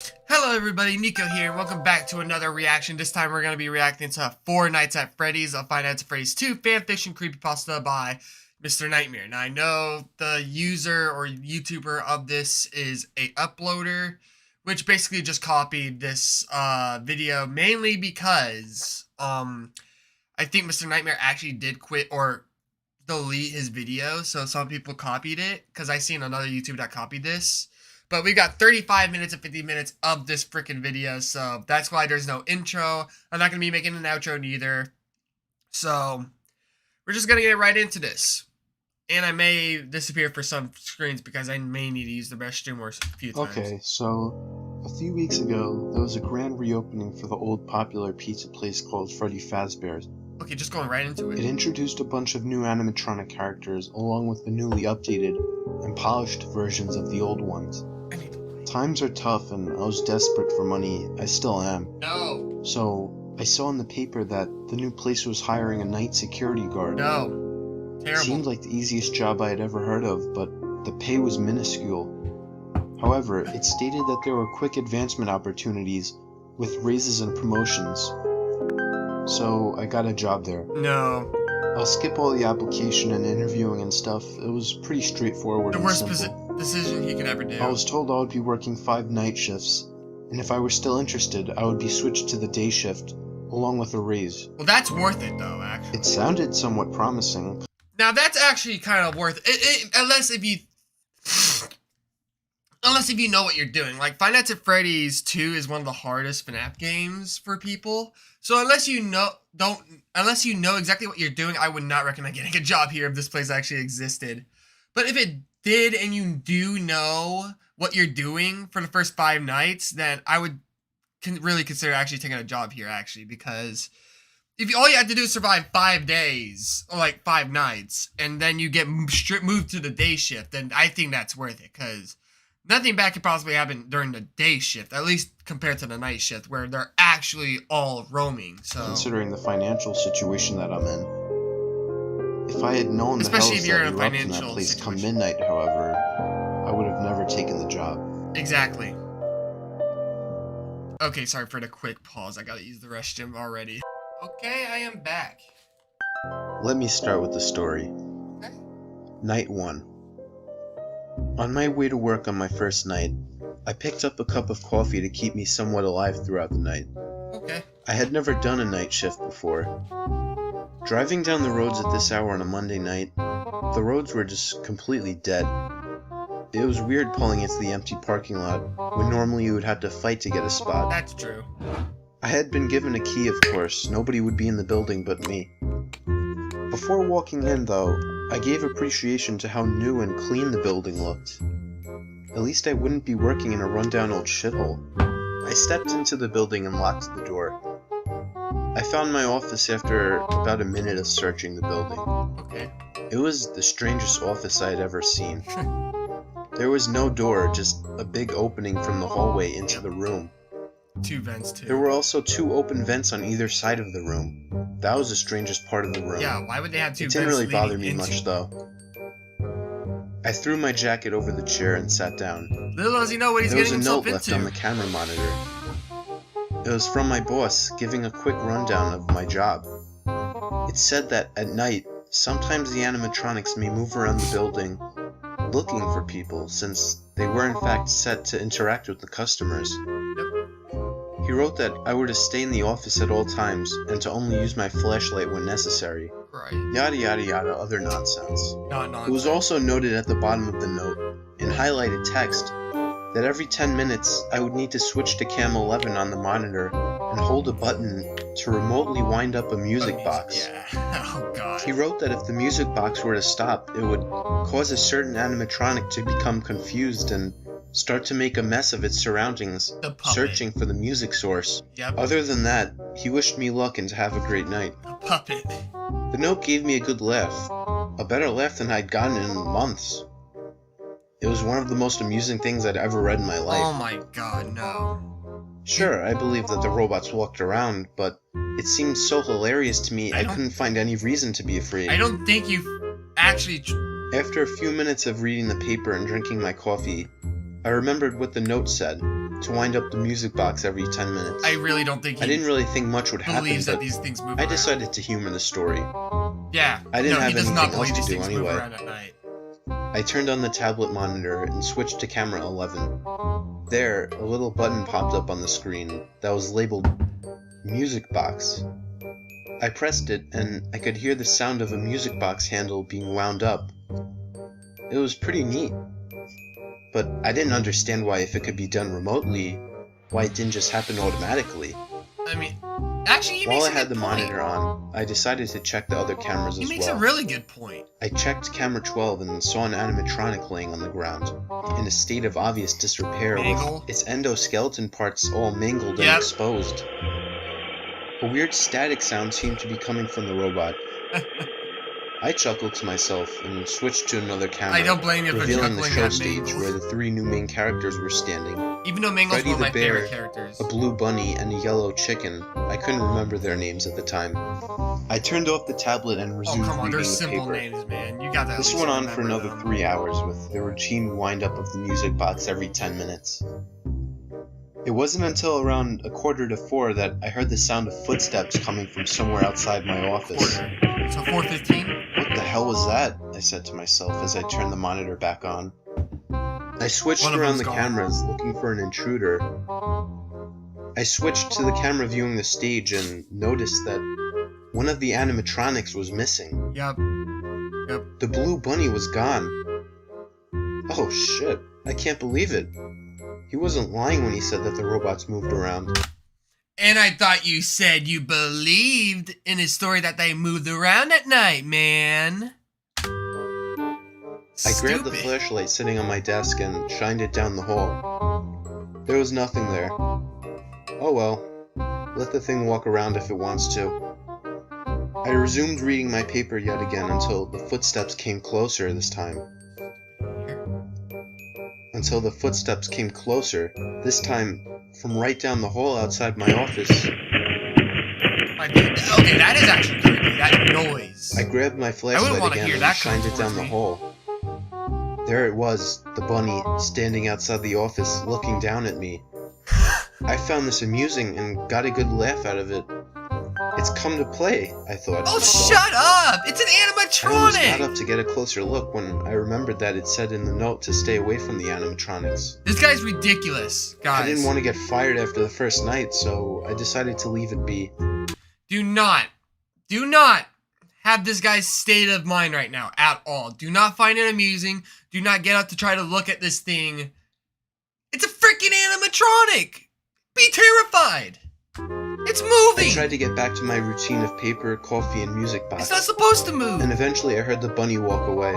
Hello everybody, Nico here, and welcome back to another reaction. This time we're going to be reacting to Four Nights at Freddy's, a Five Nights at Freddy's 2 fanfiction creepypasta by Mr. Nightmare. Now I know the user or YouTuber of this is a uploader, which basically just copied this video mainly because I think Mr. Nightmare actually did quit or delete his video, so some people copied it, because I seen another YouTuber that copied this. But we got 35 minutes and 50 minutes of this freaking video, so that's why there's no intro. I'm not going to be making an outro neither. So, we're just going to get right into this. And I may disappear for some screens because I may need to use the restroom or a few times. Okay, so a few weeks ago, there was a grand reopening for the old popular pizza place called Freddy Fazbear's. Okay, just going right into it. It introduced a bunch of new animatronic characters along with the newly updated and polished versions of the old ones. Times are tough and I was desperate for money. I still am. No. So I saw in the paper that the new place was hiring a night security guard. No. Terrible. It seemed like the easiest job I had ever heard of, but the pay was minuscule. However, it stated that there were quick advancement opportunities with raises and promotions. So I got a job there. No. I'll skip all the application and interviewing and stuff. It was pretty straightforward The and worst simple. decision he could ever do. I was told I would be working 5 night shifts, and if I were still interested, I would be switched to the day shift, along with a raise. Well, that's worth it though, actually. It sounded somewhat promising. Now that's actually kind of worth it, unless if you know what you're doing. Like Five Nights at Freddy's 2 is one of the hardest FNAF games for people. So unless you know exactly what you're doing, I would not recommend getting a job here if this place actually existed. But if it did and you do know what you're doing for the first 5 nights, then I would really consider actually taking a job here actually, because if all you have to do is survive 5 days or like 5 nights and then you get moved to the day shift, then I think that's worth it, because nothing bad could possibly happen during the day shift, at least compared to the night shift where they're actually all roaming. So Considering the financial situation that I'm in. If I had known the especially hells if you're that in a erupt in that financial place situation. come midnight, however, I would have never taken the job. Exactly. Okay, sorry for the quick pause. I gotta use the restroom already. Okay, I am back. Let me start with the story. Okay. Night 1. On my way to work on my first night, I picked up a cup of coffee to keep me somewhat alive throughout the night. Okay. I had never done a night shift before. Driving down the roads at this hour on a Monday night, the roads were just completely dead. It was weird pulling into the empty parking lot when normally you would have to fight to get a spot. That's true. I had been given a key, of course. Nobody would be in the building but me. Before walking in, though, I gave appreciation to how new and clean the building looked. At least I wouldn't be working in a rundown old shithole. I stepped into the building and locked the door. I found my office after about a minute of searching the building. Okay. It was the strangest office I had ever seen. There was no door, just a big opening from the hallway into the room. 2 vents too. There were also 2 open vents on either side of the room. That was the strangest part of the room. Yeah, why would they have 2 It vents? didn't really bother me leading much into... though. I threw my jacket over the chair and sat down. Little does he know what he's There was getting a note himself left into. on the camera monitor. It was from my boss, giving a quick rundown of my job. It said that at night, sometimes the animatronics may move around the building looking for people, since they were in fact set to interact with the customers. He wrote that I were to stay in the office at all times and to only use my flashlight when necessary. Right. Yada yada yada, other nonsense. Not nonsense. It was also noted at the bottom of the note, in highlighted text, that every 10 minutes I would need to switch to cam 11 on the monitor and hold a button to remotely wind up a music box. Yeah. Oh god. He wrote that if the music box were to stop, it would cause a certain animatronic to become confused and start to make a mess of its surroundings, The puppet. searching for the music source. Yep. Other than that, he wished me luck and to have a great night. A puppet. The note gave me a good laugh, a better laugh than I'd gotten in months. It was one of the most amusing things I'd ever read in my life. Oh my god, no. Sure, I believe that the robots walked around, but it seemed so hilarious to me I couldn't find any reason to be afraid. I don't think you've actually... After a few minutes of reading the paper and drinking my coffee, I remembered what the note said. to wind up the music box every 10 minutes. I really don't think I didn't really think much would happen, believes that but these things move I around. decided to humor the story. Yeah. I didn't no, have he does anything not else believe to these do things move anyway. around at night. I turned on the tablet monitor and switched to camera 11. There, a little button popped up on the screen that was labeled Music Box. I pressed it, and I could hear the sound of a music box handle being wound up. It was pretty neat, but I didn't understand why, if it could be done remotely, why it didn't just happen automatically. I mean, actually, he While makes I a had good the point. monitor on, I decided to check the other cameras He as makes well. a really good point. I checked camera 12 and saw an animatronic laying on the ground, in a state of obvious disrepair, Mangle. with its endoskeleton parts all mangled and Yep. exposed. A weird static sound seemed to be coming from the robot. I chuckled to myself and switched to another camera, I don't blame you for revealing the chuckling show at stage Mangle. where the three new main characters were standing. Even though Mangle's Freddy one of the my favorite bear, characters. a blue bunny, and a yellow chicken. I couldn't remember their names at the time. I turned off the tablet and Oh, resumed come on, reading they're the simple paper. names, man. You got that. This went on for another 3 hours, with the routine wind-up of the music box every 10 minutes. It wasn't until around 3:45 that I heard the sound of footsteps coming from somewhere outside my office. So 4:15? What the hell was that? I said to myself as I turned the monitor back on. I switched One of around them's the gone. cameras, looking for an intruder. I switched to the camera viewing the stage and noticed that one of the animatronics was missing. Yep. The blue bunny was gone. Oh shit, I can't believe it. He wasn't lying when he said that the robots moved around. And I thought you said you believed in his story that they moved around at night, man. I grabbed the Stupid. flashlight sitting on my desk and shined it down the hall. There was nothing there. Oh well, let the thing walk around if it wants to. I resumed reading my paper yet again until the footsteps came closer this time. This time from right down the hall outside my office. Okay, that is actually creepy. That noise. I grabbed my flashlight wanna again hear and that shined come it down towards the me. hall. There it was, the bunny, standing outside the office looking down at me. I found this amusing and got a good laugh out of it. It's come to play, I thought. to Oh, myself. shut up! It's an I almost got up animatronic! to get a closer look when I remembered that it said in the note to stay away from the animatronics. This guy's ridiculous, guys. I didn't want to get fired after the first night, so I decided to leave it be. Do not have this guy's state of mind right now at all. Do not find it amusing. Do not get up to try to look at this thing. It's a freaking animatronic! Be terrified! It's I moving! tried to get back to my routine of paper, coffee, and music It's box, not supposed to move! and eventually I heard the bunny walk away.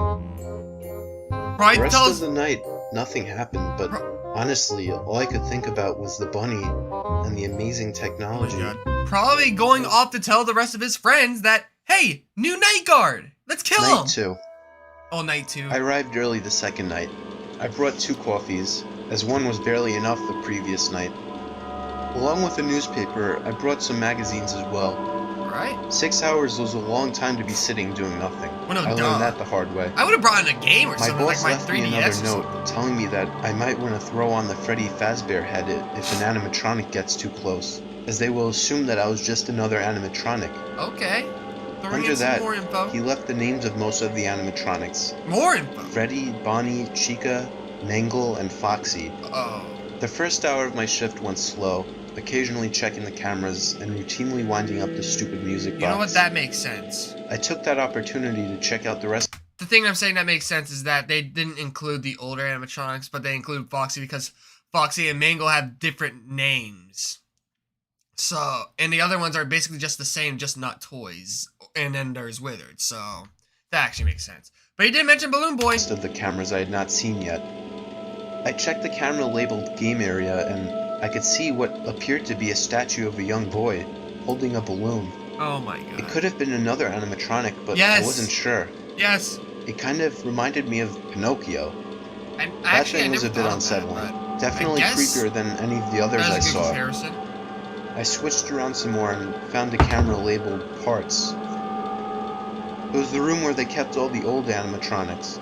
Right? The rest Tell of us. the night, nothing happened, but honestly, all I could think about was the bunny and the amazing Oh my technology. God. Probably going off to tell the rest of his friends that, hey, new night guard! Let's kill him! Night 2. Oh, night 2. I arrived early the second night. I brought 2 coffees, as one was barely enough the previous night. Along with the newspaper, I brought some magazines as well. Right? 6 hours was a long time to be sitting doing nothing. Well, no, I duh. learned that the hard way. I would have brought in a game or My something like boss my left me 3DS another or something. note telling me that I might want to throw on the Freddy Fazbear head if an animatronic gets too close, as they will assume that I was just another animatronic. Okay. Throwing Under in some that, more info. he left the names of most of the animatronics. More info. Freddy, Bonnie, Chica, Mangle, and Foxy. Oh. The first hour of my shift went slow, occasionally checking the cameras and routinely winding up the stupid music box. You know what? That makes sense. I took that opportunity to check out the rest. The thing I'm saying that makes sense is that they didn't include the older animatronics, but they include Foxy because Foxy and Mangle have different names. So, and the other ones are basically just the same, just not toys. And then there's Withered, so that actually makes sense. But he did mention Balloon Boy. Of the cameras I had not seen yet. I checked the camera labeled game area and I could see what appeared to be a statue of a young boy holding a balloon. Oh my god. It could have been another animatronic, but Yes. I wasn't sure. Yes. It kind of reminded me of Pinocchio. And That actually, thing was I a never bit thought of unsettling. that, Definitely I guess creepier than any of the but others I that's a good saw. comparison. I switched around some more and found a camera labeled Parts. It was the room where they kept all the old animatronics.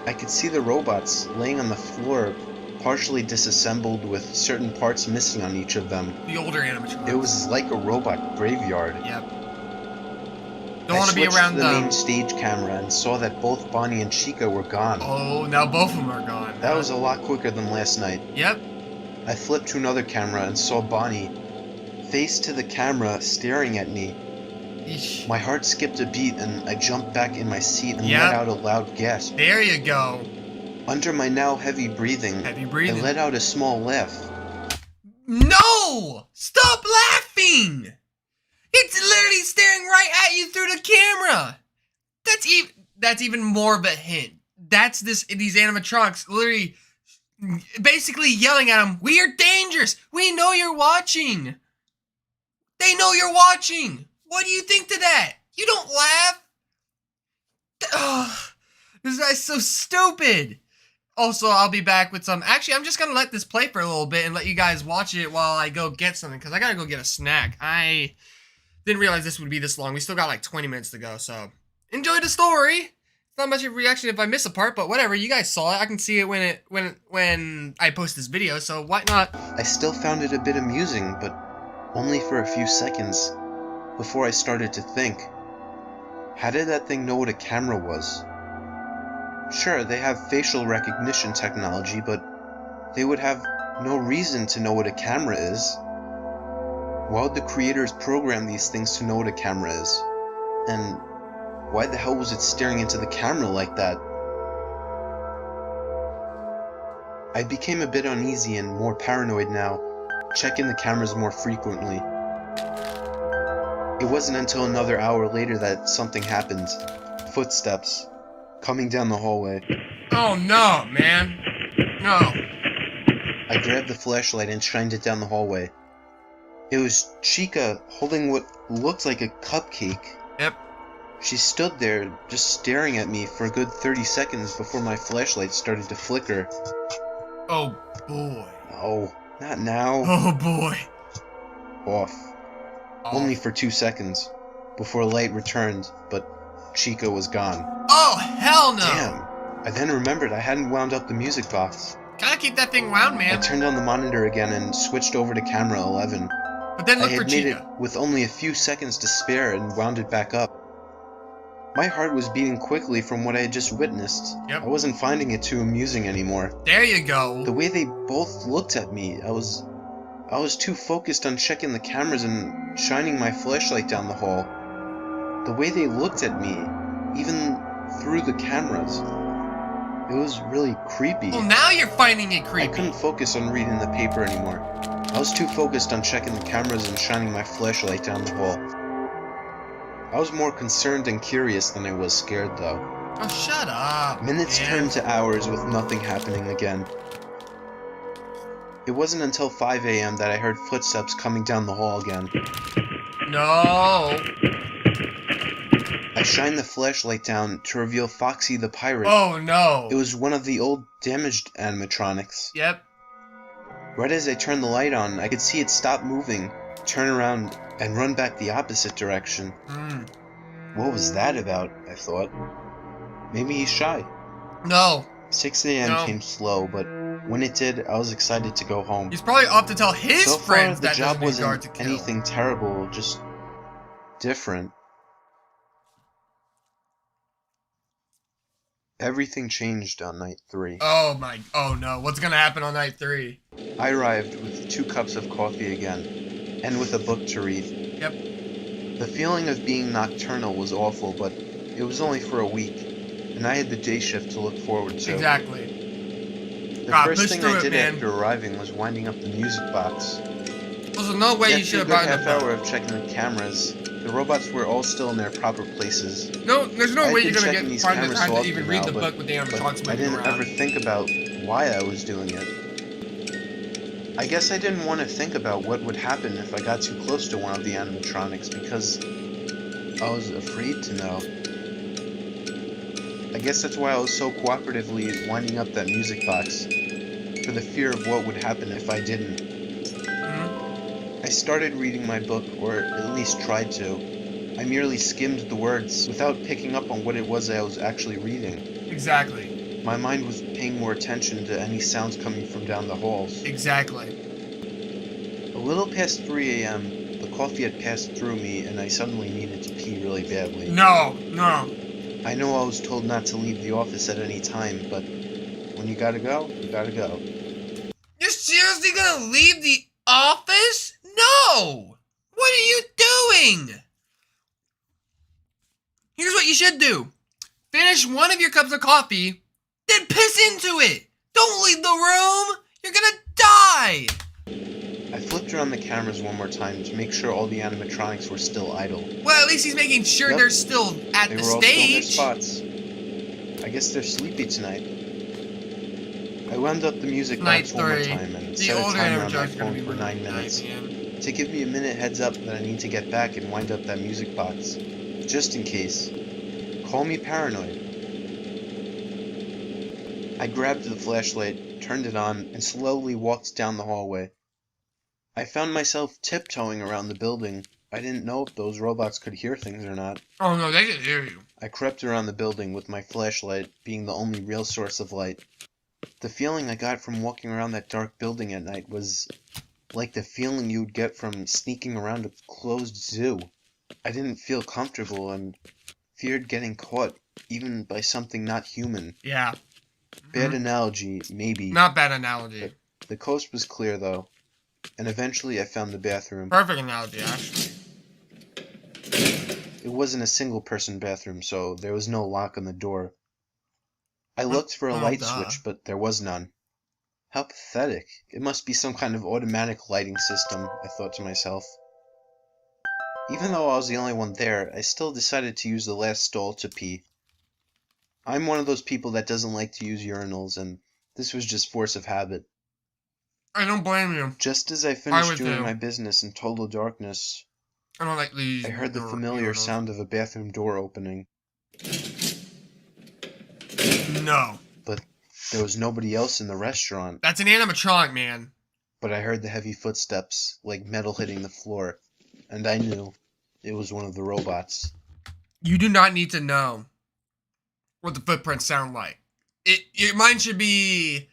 I could see the robots laying on the floor partially disassembled with certain parts missing on each of them. The older animatronics. It was like a robot graveyard. Yep. I Don't want to be switched around to the them. main stage camera and saw that both Bonnie and Chica were gone. Oh, now both of them are gone. That was a lot quicker than last night. Yep. I flipped to another camera and saw Bonnie, face to the camera, staring at me. Eesh. My heart skipped a beat and I jumped back in my seat and Yep. let out a loud gasp. There you go. Under my now heavy breathing, Heavy breathing. I let out a small laugh. No! Stop laughing! It's literally staring right at you through the camera. That's even more of a hint. That's these animatronics literally basically yelling at him, "We are dangerous. We know you're watching." They know you're watching. What do you think to that? You don't laugh. Ugh, this guy's so stupid. Also, I'll be back with some... Actually, I'm just going to let this play for a little bit and let you guys watch it while I go get something, because I got to go get a snack. I didn't realize this would be this long. We still got like 20 minutes to go, so enjoy the story. It's not much of a reaction if I miss a part, but whatever. You guys saw it. I can see it when I post this video, so why not? I still found it a bit amusing, but only for a few seconds before I started to think. How did that thing know what a camera was? Sure, they have facial recognition technology, but they would have no reason to know what a camera is. Why would the creators program these things to know what a camera is? And why the hell was it staring into the camera like that? I became a bit uneasy and more paranoid now, checking the cameras more frequently. It wasn't until another hour later that something happened. Footsteps. Coming down the hallway. Oh no, man. No. I grabbed the flashlight and shined it down the hallway. It was Chica holding what looked like a cupcake. Yep. She stood there, just staring at me for a good 30 seconds before my flashlight started to flicker. Oh boy. No, not now. Oh boy. Off. Only for 2 seconds, before light returned, but Chica was gone. Oh, hell no! Damn. I then remembered I hadn't wound up the music box. Gotta keep that thing wound, I man. turned on the monitor again and switched over to camera 11. But then I look for had made it Chica. with only a few seconds to spare and wound it back up. My heart was beating quickly from what I had just witnessed. Yep. I wasn't finding it too amusing anymore. There you go. The way they both looked at me, I was too focused on checking the cameras and shining my flashlight down the hall. The way they looked at me, even through the cameras, it was really creepy. Well, now you're finding it I creepy. couldn't focus on reading the paper anymore. I was too focused on checking the cameras and shining my flashlight down the hall. I was more concerned and curious than I was scared, though. Oh, shut up. Minutes man. turned to hours with nothing happening again. It wasn't until 5 a.m. that I heard footsteps coming down the hall again. No. I shined the flashlight down to reveal Foxy the pirate. Oh, no. It was one of the old damaged animatronics. Yep. Right as I turned the light on, I could see it stop moving, turn around, and run back the opposite direction. What was that about? I thought. Maybe he's shy. No. 6 a.m. No. came slow, but when it did, I was excited to go home. He's probably off to tell his So far, friends the that job there's a new guard wasn't to kill. anything terrible, just different. Everything changed on night 3. Oh no, what's gonna happen on night 3? I arrived with 2 cups of coffee again, and with a book to read. Yep. The feeling of being nocturnal was awful, but it was only for a week, and I had the day shift to look forward to. Exactly. The God, first push thing through I it, did man. after arriving was winding up the music box. There's no way you After should a have good brought half the hour book. of checking the cameras, the robots were all still in their proper places. No, there's no I've way been you're gonna checking these find the cameras time so to even often read now, the but- book with the But animatronics I moving didn't around. ever think about why I was doing it. I guess I didn't want to think about what would happen if I got too close to one of the animatronics because I was afraid to know. I guess that's why I was so cooperatively winding up that music box, for the fear of what would happen if I didn't. I started reading my book, or at least tried to. I merely skimmed the words without picking up on what it was I was actually reading. Exactly. My mind was paying more attention to any sounds coming from down the halls. Exactly. A little past 3 a.m., the coffee had passed through me and I suddenly needed to pee really badly. No. I know I was told not to leave the office at any time, but when you gotta go, you gotta go. You're seriously gonna leave the office? No! What are you doing? Here's what you should do. Finish one of your cups of coffee, then piss into it. Don't leave the room. You're gonna die. I flipped around the cameras one more time to make sure all the animatronics were still idle. Well, at least he's making sure Yep. they're still at They the were all still in their stage. spots. I guess they're sleepy tonight. I wound up the music Night box one more 3. time and The set a older timer on my animatronics are gonna phone be for 9 really minutes nice, man. to give me a minute heads up that I need to get back and wind up that music box. Just in case. Call me paranoid. I grabbed the flashlight, turned it on, and slowly walked down the hallway. I found myself tiptoeing around the building. I didn't know if those robots could hear things or not. Oh no, they can hear you. I crept around the building with my flashlight being the only real source of light. The feeling I got from walking around that dark building at night was like the feeling you would get from sneaking around a closed zoo. I didn't feel comfortable and feared getting caught, even by something not human. Yeah. Bad analogy, maybe. Not bad analogy. The coast was clear, though, and eventually I found the bathroom. Perfect analogy, actually. It wasn't a single-person bathroom, so there was no lock on the door. I looked for a light switch, but there was none. How pathetic. It must be some kind of automatic lighting system, I thought to myself. Even though I was the only one there, I still decided to use the last stall to pee. I'm one of those people that doesn't like to use urinals, and this was just force of habit. I don't blame you. Just as I finished doing my business in total darkness, I don't like these. I heard the familiar sound of a bathroom door opening. No. But there was nobody else in the restaurant. That's an animatronic, man. But I heard the heavy footsteps, like metal hitting the floor, and I knew it was one of the robots. You do not need to know what the footprints sound like. Your mind should be,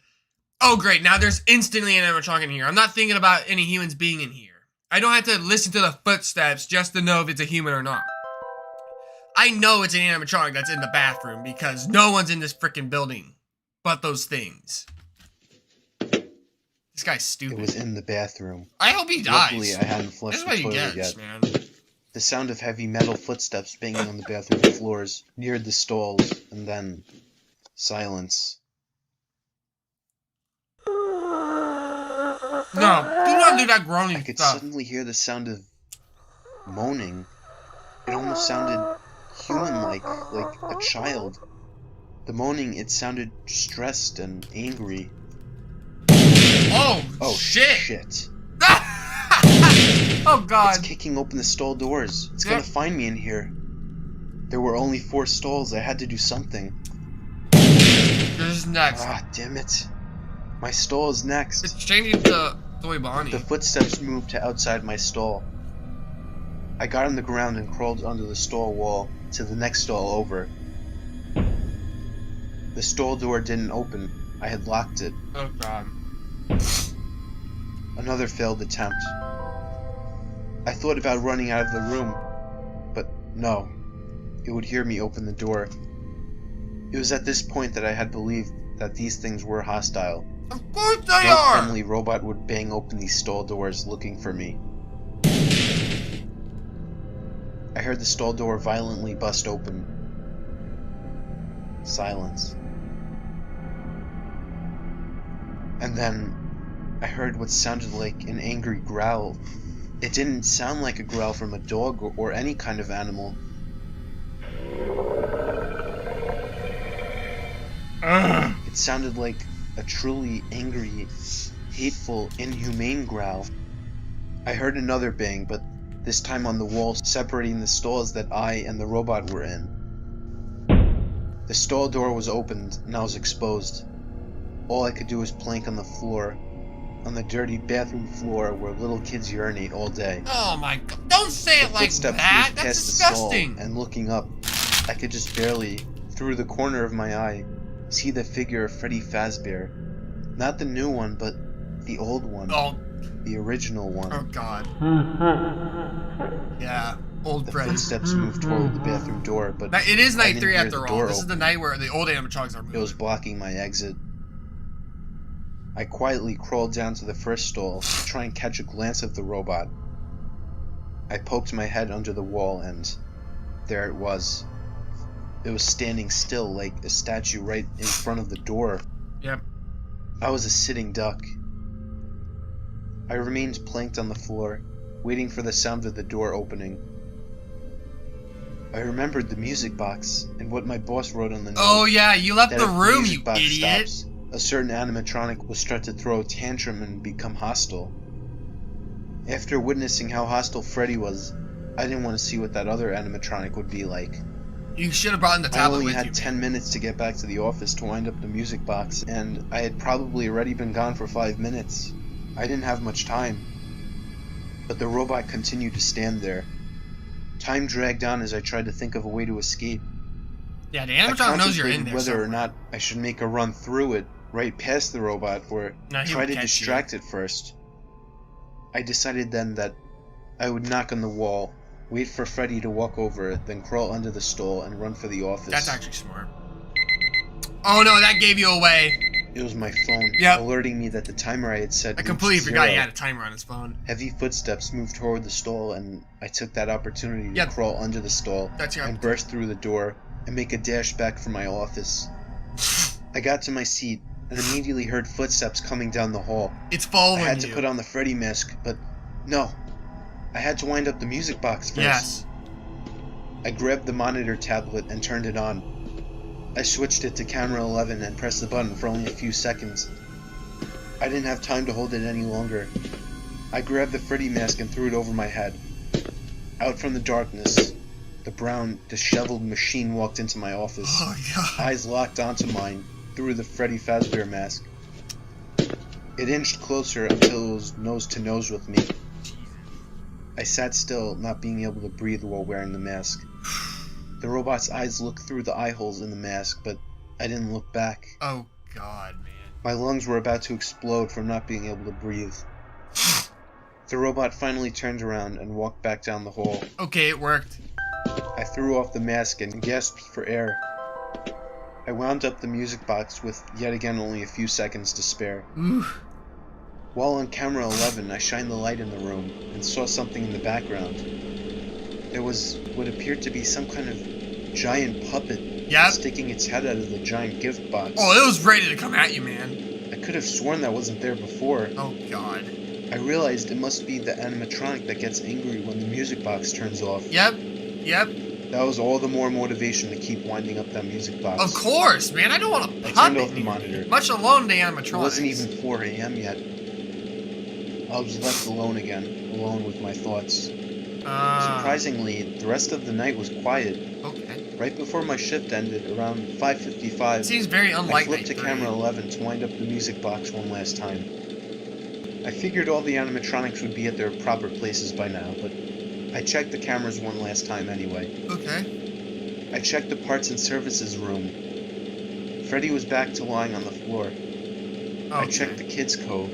oh great, now there's instantly an animatronic in here. I'm not thinking about any humans being in here. I don't have to listen to the footsteps just to know if it's a human or not. I know it's an animatronic that's in the bathroom because no one's in this freaking building but those things. This guy's stupid. It was in the bathroom. I hope he dies. Luckily, I hadn't flushed the toilet yet. Man. The sound of heavy metal footsteps banging on the bathroom floors neared the stalls, and then silence. No, do not do that groaning I could stuff. suddenly hear the sound of moaning. It almost sounded human-like, like a child. The moaning, it sounded stressed and angry. Oh shit. Oh god. It's kicking open the stall doors. It's gonna find me in here. There were only 4 stalls. I had to do something. This is next. Ah, damn it. My stall is next. It's changing to Toy Bonnie. The footsteps moved to outside my stall. I got on the ground and crawled under the stall wall to the next stall over. The stall door didn't open. I had locked it. Oh god. Another failed attempt. I thought about running out of the room, but no. It would hear me open the door. It was at this point that I had believed that these things were hostile. Of course they No are! friendly robot would bang open these stall doors looking for me. I heard the stall door violently bust open. Silence. And then I heard what sounded like an angry growl. It didn't sound like a growl from a dog or any kind of animal. It sounded like a truly angry, hateful, inhumane growl. I heard another bang, but this time on the wall separating the stalls that I and the robot were in. The stall door was opened and I was exposed. All I could do was plank on the floor, on the dirty bathroom floor where little kids urinate all day. Oh my god, don't say it like that! That's disgusting! And looking up, I could just barely, through the corner of my eye, see the figure of Freddy Fazbear. Not the new one, but the old one. Oh. The original one. Oh, God. Yeah. Old The Freddy. footsteps moved toward the bathroom door, but It is I night didn't 3 hear after the all. door This is the open. night where the old animatronics are It moving. was blocking my exit. I quietly crawled down to the first stall to try and catch a glance of the robot. I poked my head under the wall and there it was. It was standing still like a statue right in front of the door. Yep. I was a sitting duck. I remained planked on the floor, waiting for the sound of the door opening. I remembered the music box and what my boss wrote on the note. Oh, yeah, you left that the if room, music you box idiot. stops, a certain animatronic will start to throw a tantrum and become hostile. After witnessing how hostile Freddy was, I didn't want to see what that other animatronic would be like. You should have brought in the I tablet only with had you, 10 man. minutes to get back to the office to wind up the music box, and I had probably already been gone for 5 minutes. I didn't have much time. But the robot continued to stand there. Time dragged on as I tried to think of a way to escape. Yeah, the I animatronic knows you're in contemplated there whether somewhere. or not I should make a run through it, right past the robot, or No, he try would to catch distract it first. I decided then that I would knock on the wall, wait for Freddy to walk over, then crawl under the stall and run for the office. That's actually smart. Oh no, that gave you away. It was my phone, Yep. alerting me that the timer I had set I completely reached forgot 0. he had a timer on his phone. Heavy footsteps moved toward the stall, and I took that opportunity to Yep. crawl under the stall That's your and burst through the door and make a dash back for my office. I got to my seat and immediately heard footsteps coming down the hall. It's I following had you. to put on the Freddy mask, but no. I had to wind up the music box first. Yes. I grabbed the monitor tablet and turned it on. I switched it to camera 11 and pressed the button for only a few seconds. I didn't have time to hold it any longer. I grabbed the Freddy mask and threw it over my head. Out from the darkness, the brown, disheveled machine walked into my office. Oh, God. Eyes locked onto mine through the Freddy Fazbear mask. It inched closer until it was nose to nose with me. I sat still, not being able to breathe while wearing the mask. The robot's eyes looked through the eye holes in the mask, but I didn't look back. Oh, God, man. My lungs were about to explode from not being able to breathe. The robot finally turned around and walked back down the hall. Okay, it worked. I threw off the mask and gasped for air. I wound up the music box with yet again only a few seconds to spare. Ooh. While on camera 11, I shined the light in the room and saw something in the background. There was what appeared to be some kind of giant puppet Yep. sticking its head out of the giant gift box. Oh, it was ready to come at you, man. I could have sworn that wasn't there before. Oh, God. I realized it must be the animatronic that gets angry when the music box turns off. Yep. Yep. That was all the more motivation to keep winding up that music box. Of course, man. I don't want to I puppet turned off the you, monitor. much alone the animatronics. It wasn't even 4 a.m. yet. I was left alone again, alone with my thoughts. Surprisingly, the rest of the night was quiet. Okay. Right before my shift ended, around 5:55, Seems very I unlike flipped to night camera 3. 11 to wind up the music box one last time. I figured all the animatronics would be at their proper places by now, but I checked the cameras one last time anyway. Okay. I checked the parts and services room. Freddy was back to lying on the floor. Okay. I checked the kids' cove.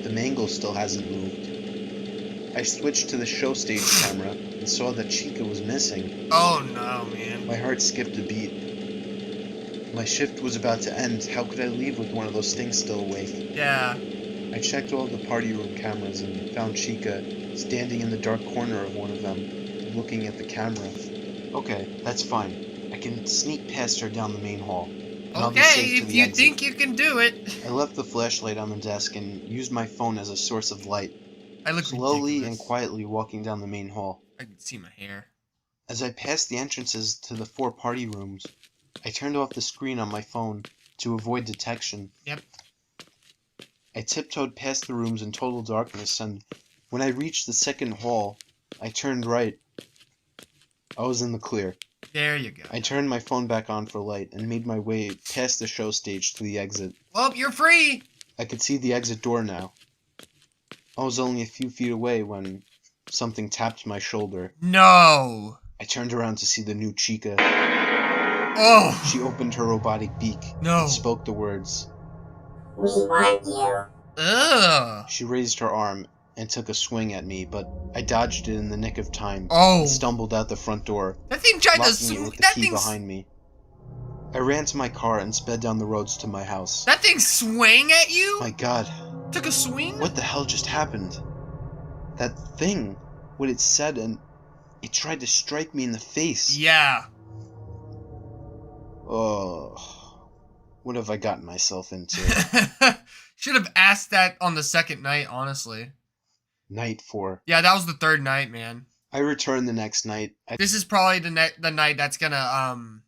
The mangle still hasn't moved. I switched to the show stage camera and saw that Chica was missing. Oh, no, man. My heart skipped a beat. My shift was about to end. How could I leave with one of those things still awake? Yeah. I checked all the party room cameras and found Chica standing in the dark corner of one of them, looking at the camera. Okay, that's fine. I can sneak past her down the main hall. And I'll be Okay, safe to if the you exit. think you can do it. I left the flashlight on the desk and used my phone as a source of light, I look slowly ridiculous. and quietly walking down the main hall. I can see my hair. As I passed the entrances to the 4 party rooms, I turned off the screen on my phone to avoid detection. Yep. I tiptoed past the rooms in total darkness, and when I reached the second hall, I turned right. I was in the clear. There you go. I turned my phone back on for light and made my way past the show stage to the exit. Well, you're free. I could see the exit door now. I was only a few feet away when something tapped my shoulder. No. I turned around to see the new Chica. Oh! She opened her robotic beak No. and spoke the words. We want you. Ugh. She raised her arm and took a swing at me, but I dodged it in the nick of time Oh. and stumbled out the front door, That thing tried to locking it with the that key thing behind me. I ran to my car and sped down the roads to my house. That thing swang at you? My God, Took a swing? what the hell just happened? That thing, what it said, and it tried to strike me in the face. Yeah. Oh, what have I gotten myself into? Should have asked that on the second night, honestly. Night 4. Yeah, that was the third night, man. I returned the next night. This is probably the night that's gonna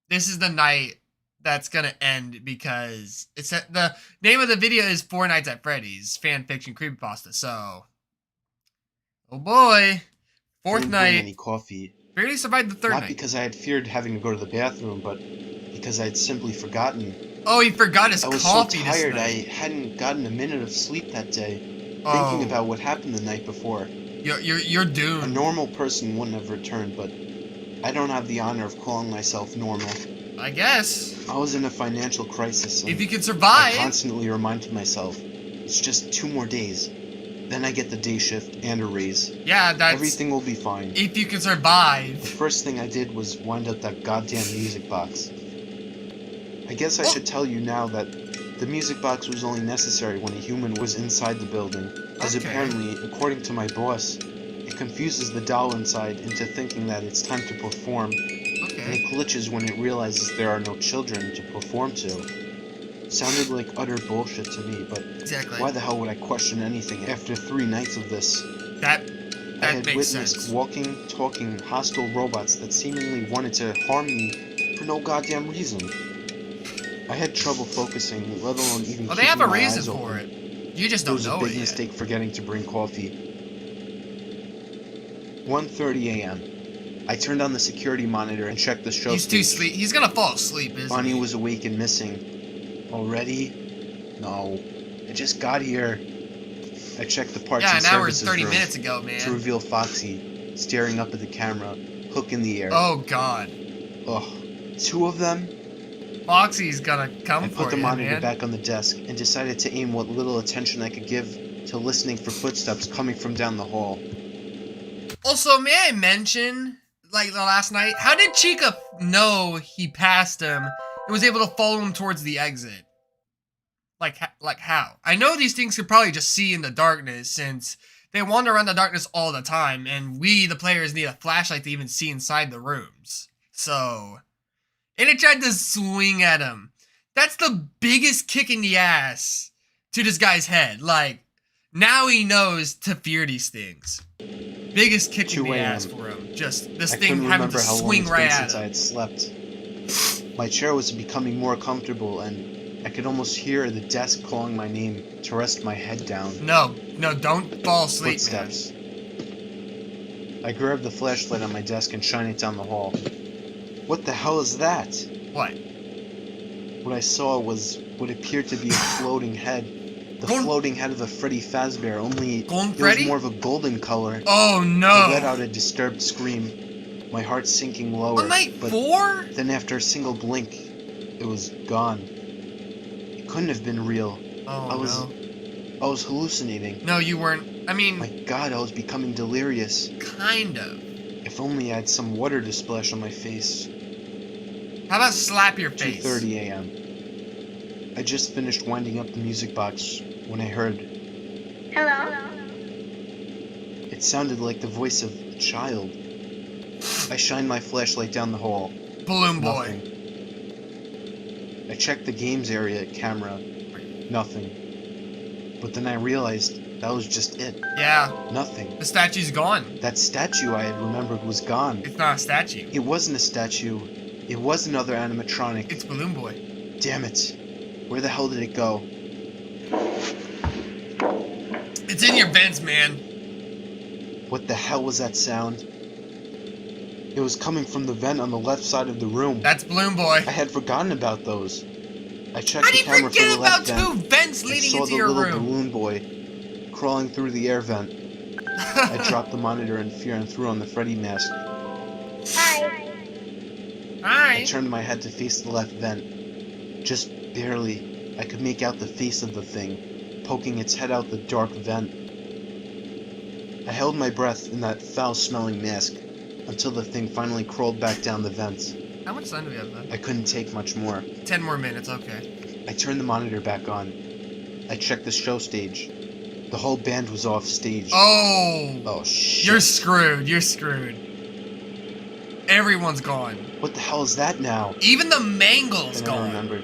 this is the night that's gonna end because it's the name of the video is 4 Nights at Freddy's fanfiction creepypasta. So, oh boy, I fourth didn't bring night. any coffee. Barely survived the third Not night. because I had feared having to go to the bathroom, but because I had simply forgotten. Oh, he forgot his I was coffee so tired this I night. hadn't gotten a minute of sleep that day, Oh. thinking about what happened the night before. You're A doomed. normal person wouldn't have returned, but I don't have the honor of calling myself normal. I guess I was in a financial crisis, and if you can I survive. constantly reminded myself, it's just 2 more days. Then I get the day shift and a raise. Yeah, that's Everything will be fine. if you can The survive. first thing I did was wind up that goddamn music box. I guess I should tell you now that the music box was only necessary when a human was inside the building, as Okay. apparently, according to my boss, it confuses the doll inside into thinking that it's time to perform, and Okay. it glitches when it realizes there are no children to perform to. Sounded like utter bullshit to me, but Exactly. why the hell would I question anything after 3 nights of this? That I had makes witnessed sense. walking, talking, hostile robots that seemingly wanted to harm me for no goddamn reason. I had trouble focusing, let alone even Well, they keeping have a my reason eyes for open. it. You just It don't was a know big it yet. mistake forgetting to bring coffee. 1:30 a.m. I turned on the security monitor and checked the show He's too stage. sleep. He's gonna fall asleep, isn't Bonnie he? was awake and missing. Already? No. I just got here. I checked the parts Yeah, and an hour and services 30 room minutes ago, to man. reveal Foxy, staring up at the camera, hook in the air. Oh God, Ugh. 2 of them? Foxy's gonna come I for put the you, monitor man. back on the desk and decided to aim what little attention I could give to listening for footsteps coming from down the hall. Also, may I mention, like the last night, how did Chica know he passed him and was able to follow him towards the exit? Like how? I know these things could probably just see in the darkness since they wander around the darkness all the time, and we, the players, need a flashlight to even see inside the rooms. So, and it tried to swing at him. That's the biggest kick in the ass to this guy's head. Like, now he knows to fear these things. Biggest kick in 2 the a.m. ass for him. Just this I thing couldn't having to remember how long swing it's right been at since I him. had slept. My chair was becoming more comfortable, and I could almost hear the desk calling my name to rest my head down. No, don't fall asleep, Footsteps. I grabbed the flashlight on my desk and shined it down the hall. What the hell is that? man. What? What I saw was what appeared to be a floating head. The Golden- floating head of a Freddy Fazbear, only Golden it was Freddy? more of a golden color. Oh I let no! out a disturbed scream, my heart sinking lower. On night but 4? then after a single blink, it was gone. It couldn't have been real. Oh I was hallucinating. no. No, you weren't. I mean, My God, I was becoming delirious. kind of. If only I had some water to splash on my face. How about slap your face? 2:30 a.m. I just finished winding up the music box when I heard. Hello? It sounded like the voice of a child. I shined my flashlight down the hall. Balloon boy. Nothing. I checked the games area camera. Nothing. But then I realized that was just it. Yeah, Nothing. the statue's gone. That statue I had remembered was gone. It's not a statue. It wasn't a statue. It was another animatronic. It's Balloon Boy. Damn it. Where the hell did it go? It's in your vents, man. What the hell was that sound? It was coming from the vent on the left side of the room. That's Balloon Boy. I had forgotten about those. I checked How the do you camera for forget the left about 2 vent. vents I leading saw into the your little room? balloon boy crawling through the air vent. I dropped the monitor in fear and threw on the Freddy mask. Hi. I Alright. turned my head to face the left vent. Just barely, I could make out the face of the thing, poking its head out the dark vent. I held my breath in that foul-smelling mask until the thing finally crawled back down the vents. How much time do we have left? I couldn't take much more. 10 more minutes, okay. I turned the monitor back on. I checked the show stage. The whole band was off stage. Oh! Oh, shit. You're screwed. You're screwed. Everyone's gone. What the hell is that now? Even the Mangle's Then I gone. remembered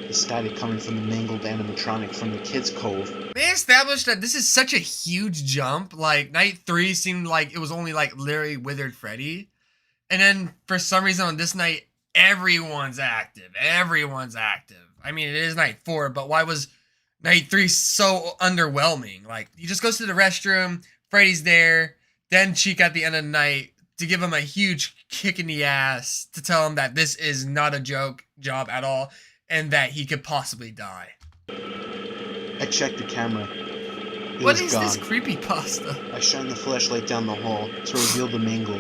the static coming from the mangled animatronic from the kids' cove. They established that this is such a huge jump. Like, night 3 seemed like it was only, like, literally withered Freddy. And then, for some reason, on this night, everyone's active. Everyone's active. I mean, it is night 4, but why was night 3 so underwhelming? Like, he just goes to the restroom, Freddy's there, then Chica at the end of the night to give him a huge kick in the ass to tell him that this is not a job at all and that he could possibly die. I checked the camera. It What was is gone. this creepypasta? I shined the flashlight down the hall to reveal the mangle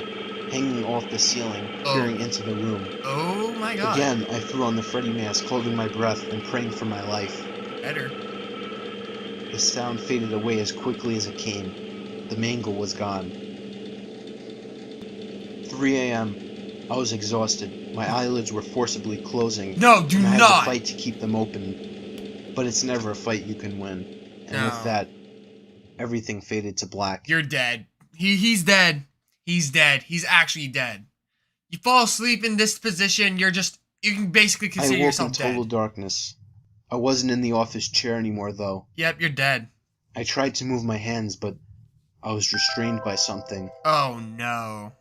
hanging off the ceiling, peering into the room. Oh my god. Again, I threw on the Freddy mask, holding my breath and praying for my life. Better. The sound faded away as quickly as it came. The mangle was gone. 3 a.m. I was exhausted. My eyelids were forcibly closing. No, do and I had not! to fight to keep them open. But it's never a fight you can win. And No. with that, everything faded to black. You're dead. He's dead. He's dead. He's actually dead. You fall asleep in this position, you can basically I consider woke in yourself total dead. darkness. I wasn't in the office chair anymore, though. Yep, you're dead. I tried to move my hands, but I was restrained by something. Oh no.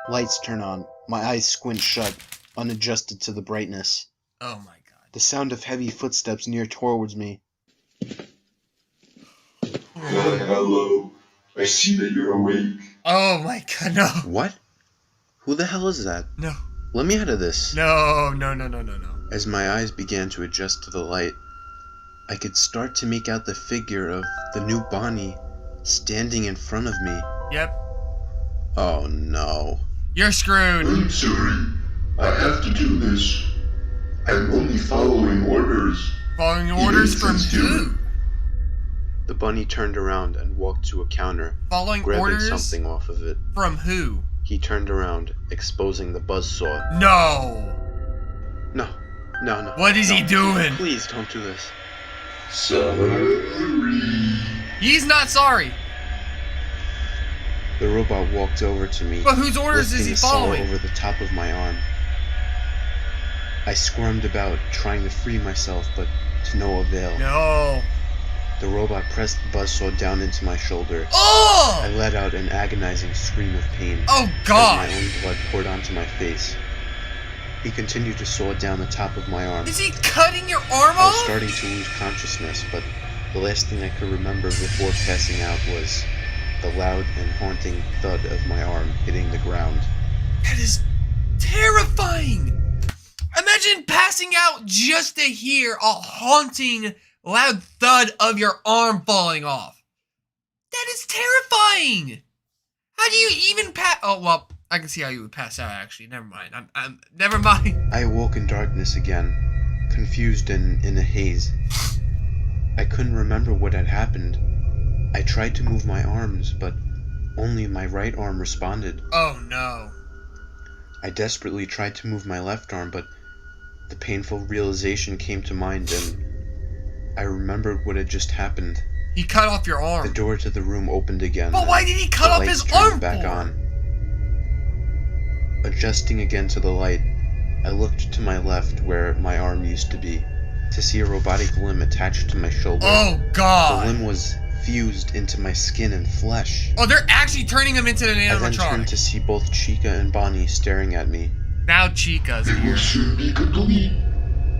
Lights turn on. My eyes squint shut, unadjusted to the brightness. Oh my god. The sound of heavy footsteps near towards me. Hello. I see that you're awake. Oh my god, no. What? Who the hell is that? No. Let me out of this. No. As my eyes began to adjust to the light, I could start to make out the figure of the new Bonnie standing in front of me. Yep. Oh no. You're screwed. I'm sorry. I have to do this. I'm only following orders. Following orders from who? The bunny turned around and walked to a counter, Following grabbing orders something off of it. from who? He turned around, exposing the buzzsaw. No. No. What is he no. doing? Please don't do this. Sorry. He's not sorry. The robot walked over to me, But whose orders is lifting he the saw following? over the top of my arm. I squirmed about, trying to free myself, but to no avail. No. The robot pressed the buzzsaw down into my shoulder. I Oh! let out an agonizing scream of pain Oh as god. my own blood poured onto my face. He continued to saw down the top of my arm. Is he cutting your arm I was off? starting to lose consciousness, but the last thing I could remember before passing out was the loud and haunting thud of my arm hitting the ground. That is terrifying. Imagine passing out just to hear a haunting, loud thud of your arm falling off. That is terrifying. How do you even pass? Oh well, I can see how you would pass out. Actually, never mind. Never mind. I awoke in darkness again, confused and in a haze. I couldn't remember what had happened. I tried to move my arms, but only my right arm responded. Oh no. I desperately tried to move my left arm, but the painful realization came to mind, and I remembered what had just happened. He cut off your The arm. door to the room opened again. But why did he cut the off lights his turned arm back for? on. Adjusting again to the light, I looked to my left where my arm used to be, to see a robotic limb attached to my shoulder. Oh The god. limb was fused into my skin and flesh. Oh, they're actually turning him into an I then turned animatronic. to see both Chica and Bonnie staring at me. Now Chica's It here. will soon be complete.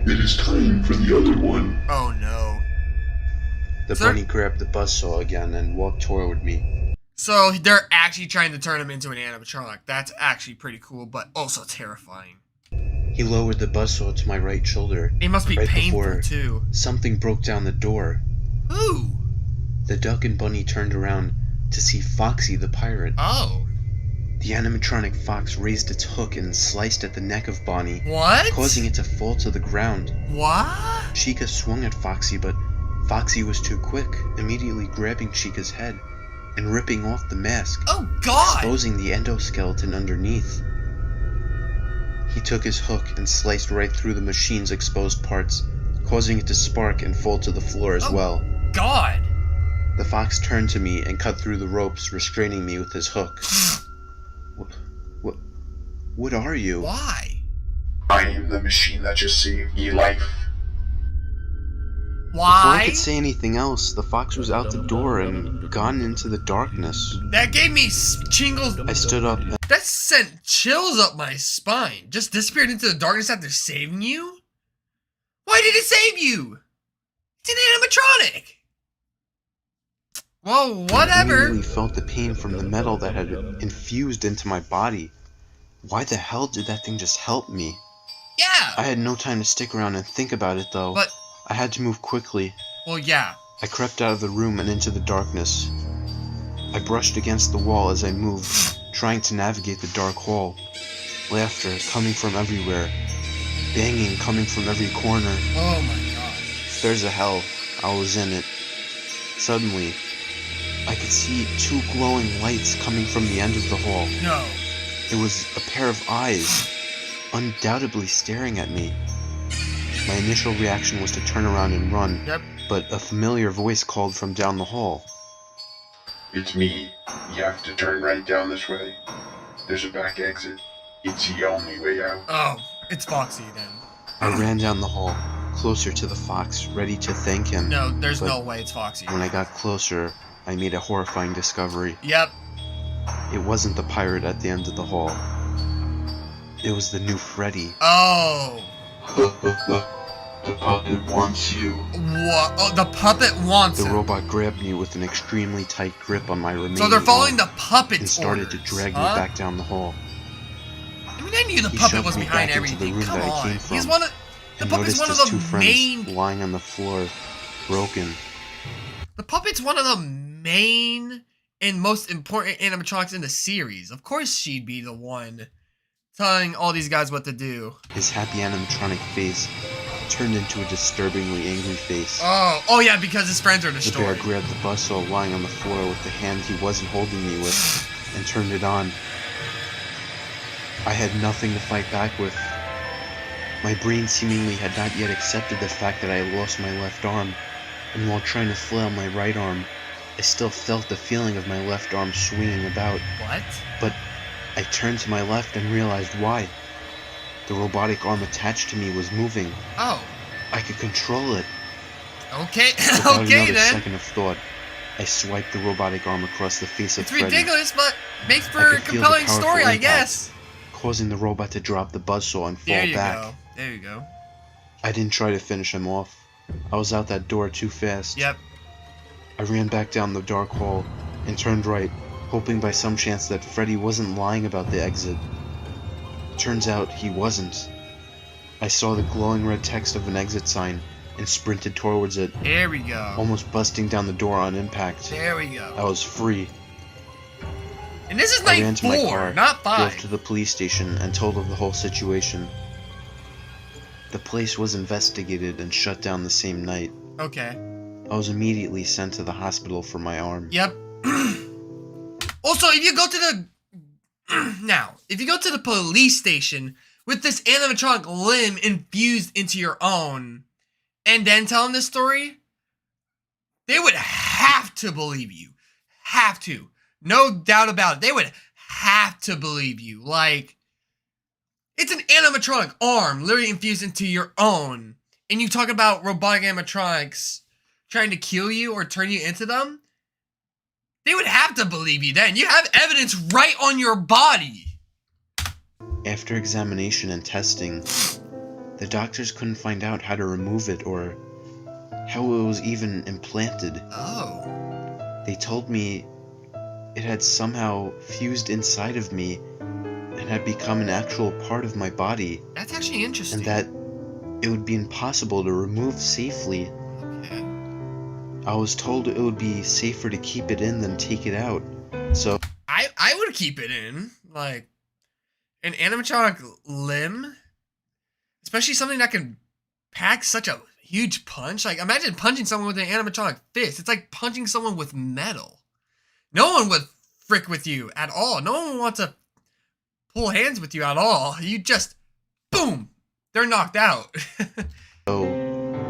It is time for the other one. Oh no. The Sir? bunny grabbed the buzzsaw again and walked toward me. So they're actually trying to turn him into an animatronic. That's actually pretty cool, but also terrifying. He lowered the buzzsaw to my right shoulder. It must be Right painful before- too. Something broke down the door. Ooh. The duck and bunny turned around to see Foxy the pirate. Oh. The animatronic fox raised its hook and sliced at the neck of Bonnie, What? causing it to fall to the ground. What? Chica swung at Foxy, but Foxy was too quick, immediately grabbing Chica's head and ripping off the mask, Oh God! exposing the endoskeleton underneath. He took his hook and sliced right through the machine's exposed parts, causing it to spark and fall to the floor as well. God! The fox turned to me and cut through the ropes, restraining me with his hook. What are you? Why? I am the machine that just saved your life. Before I Why? could say anything else, the fox was out the door and gone into the darkness. That gave me chingles. I stood up and That sent chills up my spine. Just disappeared into the darkness after saving you? Why did it save you? It's an animatronic. Well, whatever. immediately felt the pain from the metal that had infused into my body. Why the hell did that thing just help me? I Yeah. had no time to stick around and think about it though. But, I had to move quickly. well, yeah. I crept out of the room and into the darkness. I brushed against the wall as I moved, trying to navigate the dark hall. Laughter coming from everywhere. Banging coming from every corner. Oh my God. If there's a hell, I was in it. Suddenly, I could see two glowing lights coming from the end of the hall. No. It was a pair of eyes, undoubtedly staring at me. My initial reaction was to turn around and run, Yep. but a familiar voice called from down the hall. It's me. You have to turn right down this way. There's a back exit. It's the only way out. Oh, it's Foxy then. I ran down the hall, closer to the fox, ready to thank him. No, there's But no way it's Foxy. When I got closer, I made a horrifying discovery. Yep. It wasn't the pirate at the end of the hall. It was the new Freddy. Oh. The puppet wants you. What? Oh, the puppet wants The him. robot grabbed me with an extremely tight grip on my remaining So they're following arm the puppet's and started orders, to drag huh? me back down the hall. I mean, I knew the He puppet shoved was me behind back into the everything. room Come that I on. came from He's one of the and puppet's noticed one of his the two friends main. lying on the floor, broken. The puppet's one of the main and most important animatronics in the series. Of course, she'd be the one telling all these guys what to do. His happy animatronic face turned into a disturbingly angry face. Oh yeah, because his friends are The bear destroyed. grabbed the buzzsaw lying on the floor with the hand he wasn't holding me with and turned it on. I had nothing to fight back with. My brain seemingly had not yet accepted the fact that I had lost my left arm, and while trying to flail my right arm, I still felt the feeling of my left arm swinging about. What? But I turned to my left and realized why. The robotic arm attached to me was moving. Oh. I could control it. Okay. Without Okay another then. second of thought, I swiped the robotic arm across the face of It's Freddy, ridiculous, but makes I for a could feel the compelling powerful story, I impact. guess. causing the robot to drop the buzzsaw and fall There you back. go. There you go. I didn't try to finish him off. I was out that door too fast. Yep. I ran back down the dark hall and turned right, hoping by some chance that Freddy wasn't lying about the exit. Turns out he wasn't. I saw the glowing red text of an exit sign and sprinted towards it, There we go. almost busting down the door on impact. There we I go. was free. And this is I night ran to my 4, car, not drove 5. to the police station, and told of the whole situation. The place was investigated and shut down the same night. Okay. I was immediately sent to the hospital for my arm. Yep. Also, if you go to the if you go to the police station with this animatronic limb infused into your own, and then tell them this story, they would have to believe you. Have to. No doubt about it. They would have to believe you. Like, it's an animatronic arm literally infused into your own, and you talk about robotic animatronics trying to kill you or turn you into them. They would have to believe you then. You have evidence right on your body. After examination and testing, the doctors couldn't find out how to remove it or how it was even implanted. Oh. They told me it had somehow fused inside of me and had become an actual part of my body, That's actually interesting. and that it would be impossible to remove safely. Okay. I was told it would be safer to keep it in than take it out. So I would keep it in. Like, an animatronic limb, especially something that can pack such a huge punch. Like, imagine punching someone with an animatronic fist. It's like punching someone with metal. No one would frick with you at all. No one wants to pull hands with you at all. You just, boom, they're knocked out. So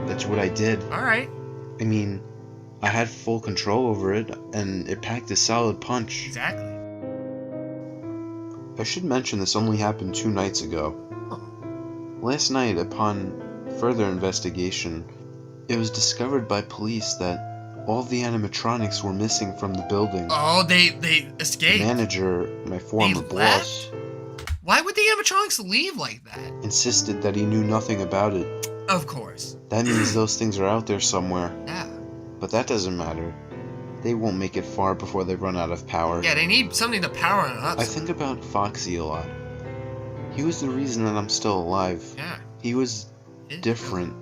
that's what I did. All right. I mean, I had full control over it, and it packed a solid punch. Exactly. I should mention this only happened 2 nights ago. Last night, upon further investigation, it was discovered by police that all the animatronics were missing from the building. Oh, they The escaped. manager, my former boss, Why would the animatronics leave like that? insisted that he knew nothing about it. Of course. That means those things are out there somewhere. Yeah. But that doesn't matter. They won't make it far before they run out of power. Yeah, they need something to power it up. I think about Foxy a lot. He was the reason that I'm still alive. Yeah. He was different.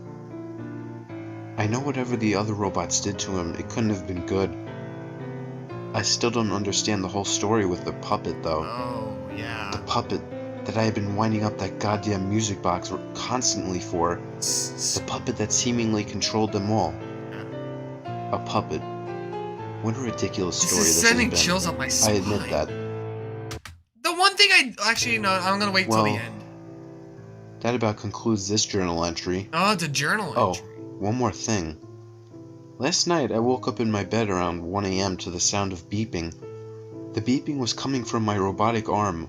I know whatever the other robots did to him, it couldn't have been good. I still don't understand the whole story with the puppet, though. Oh, yeah. The puppet that I had been winding up that goddamn music box constantly for. The puppet that seemingly controlled them all. A puppet. What a ridiculous story This is this has sending been. chills up my I spine. admit that. The one thing I'm gonna wait till the end. That about concludes this journal entry. Oh, it's a journal Oh, entry. one more thing. Last night I woke up in my bed around 1 a.m. to the sound of beeping. The beeping was coming from my robotic arm,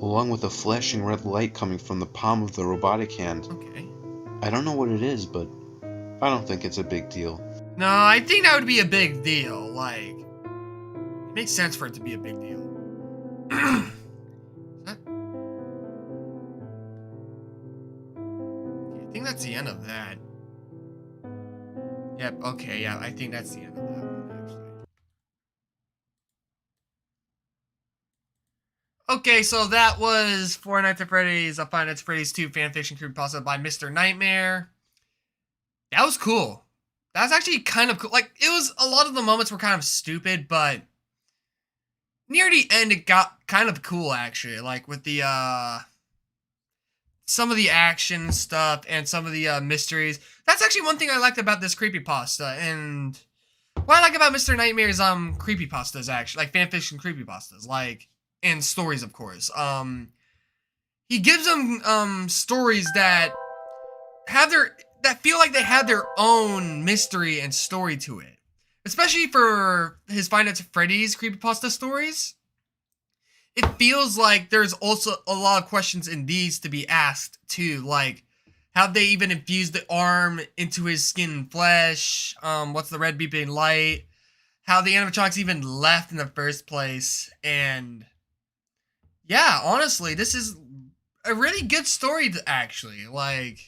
along with a flashing red light coming from the palm of the robotic hand. Okay. I don't know what it is, but I don't think it's a big deal. No, I think that would be a big deal. Like, it makes sense for it to be a big deal. I think that's the end of that. Yep, okay, yeah, I think that's the end of that one, actually. Okay, so that was Four Nights at Freddy's, Five Nights at Freddy's 2 fanfiction creepypasta by Mr. Nightmare. That was cool. That was actually kind of cool. Like, it was, a lot of the moments were kind of stupid, but near the end, it got kind of cool, actually. Like, with the, some of the action stuff and some of the, mysteries. That's actually one thing I liked about this creepypasta, and what I like about Mr. Nightmare's, creepypastas, actually. Like, fanfiction creepypastas, like, and stories, of course. He gives them, stories that feel like they have their own mystery and story to it. Especially for his Five Nights at Freddy's creepypasta stories. It feels like there's also a lot of questions in these to be asked too. Like, have they even infused the arm into his skin and flesh? What's the red beeping light? How the animatronics even left in the first place? And yeah, honestly, this is a really good story actually. Like,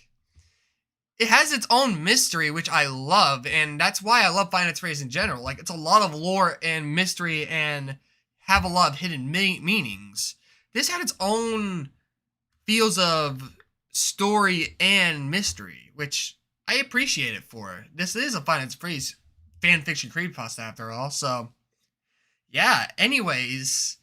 it has its own mystery, which I love, and that's why I love Five Nights at Freddy's in general. Like, it's a lot of lore and mystery and have a lot of hidden meanings. This had its own feels of story and mystery, which I appreciate it for. This is a Five Nights at Freddy's fanfiction creepypasta after all, so yeah. Anyways,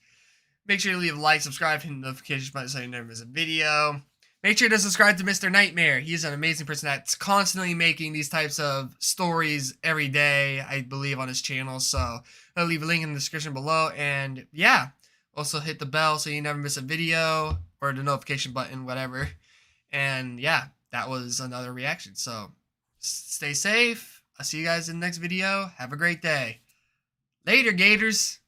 make sure to leave a like, subscribe, hit the notifications button so you never miss a video. Make sure to subscribe to Mr. Nightmare. He's an amazing person that's constantly making these types of stories every day, I believe, on his channel. So I'll leave a link in the description below. And yeah, also hit the bell so you never miss a video, or the notification button, whatever. And yeah, that was another reaction. So stay safe. I'll see you guys in the next video. Have a great day. Later, Gators.